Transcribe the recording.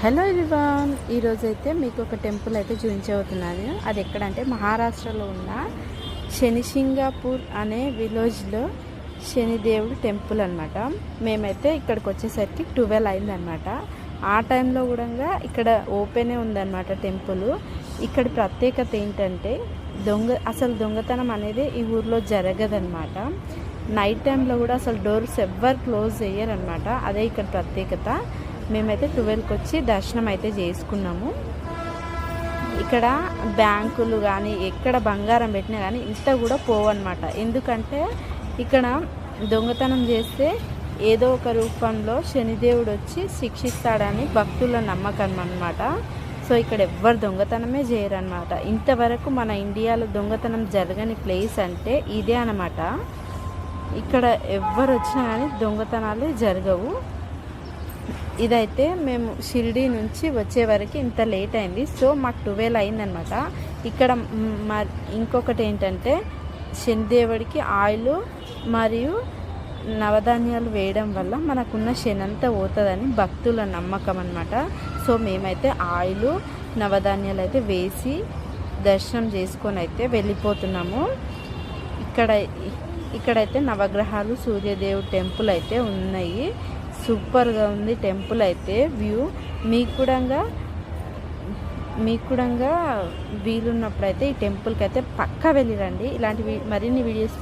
Hello everyone, ఈరోజైతే మీకు ఒక టెంపుల్ అయితే చూపించబోతున్నాను. అది ఎక్కడంటే మహారాష్ట్రలో ఉన్న శనిసింగాపూర్ అనే విలేజ్లో శనిదేవుడు టెంపుల్ అనమాట. మేమైతే ఇక్కడికి వచ్చేసరికి 12 అయిందనమాట. ఆ టైంలో కూడా ఇక్కడ ఓపెనే ఉందన్నమాట టెంపుల్. ఇక్కడ ప్రత్యేకత ఏంటంటే అసలు దొంగతనం అనేది ఈ ఊర్లో జరగదన్నమాట. నైట్ టైంలో కూడా అసలు డోర్స్ ఎవ్వరు క్లోజ్ చేయరనమాట. అదే ఇక్కడ ప్రత్యేకత. మేమైతే 12కి వచ్చి దర్శనం అయితే చేసుకున్నాము. ఇక్కడ బ్యాంకులు కానీ ఎక్కడ బంగారం పెట్టినా కానీ ఇంత కూడా పోవన్నమాట. ఎందుకంటే ఇక్కడ దొంగతనం చేస్తే ఏదో ఒక రూపంలో శనిదేవుడు వచ్చి శిక్షిస్తాడని భక్తుల నమ్మకం అన్నమాట. సో ఇక్కడ ఎవ్వరు దొంగతనమే చేయరన్నమాట. ఇంతవరకు మన ఇండియాలో దొంగతనం జరగని ప్లేస్ అంటే ఇదే అన్నమాట. ఇక్కడ ఎవ్వరు వచ్చినా కానీ దొంగతనాలు జరగవు. ఇదైతే మేము షిరిడి నుంచి వచ్చే వరకు ఇంత లేట్ అయింది. సో మాకు 12 అయిందనమాట. ఇక్కడ ఇంకొకటి ఏంటంటే శనిదేవుడికి ఆయిల్ మరియు నవధాన్యాలు వేయడం వల్ల మనకున్న శని అంతా పోతుందని భక్తుల నమ్మకం అనమాట. సో మేమైతే ఆయిల్ నవధాన్యాలు అయితే వేసి దర్శనం చేసుకొని అయితే వెళ్ళిపోతున్నాము. ఇక్కడైతే నవగ్రహాలు సూర్యదేవుడు టెంపుల్ అయితే ఉన్నాయి. సూపర్గా ఉంది టెంపుల్ అయితే. వ్యూ మీకు కూడా వీలున్నప్పుడు అయితే ఈ టెంపుల్కి అయితే పక్కా వెళ్ళిరండి. ఇలాంటి మరిన్ని వీడియోస్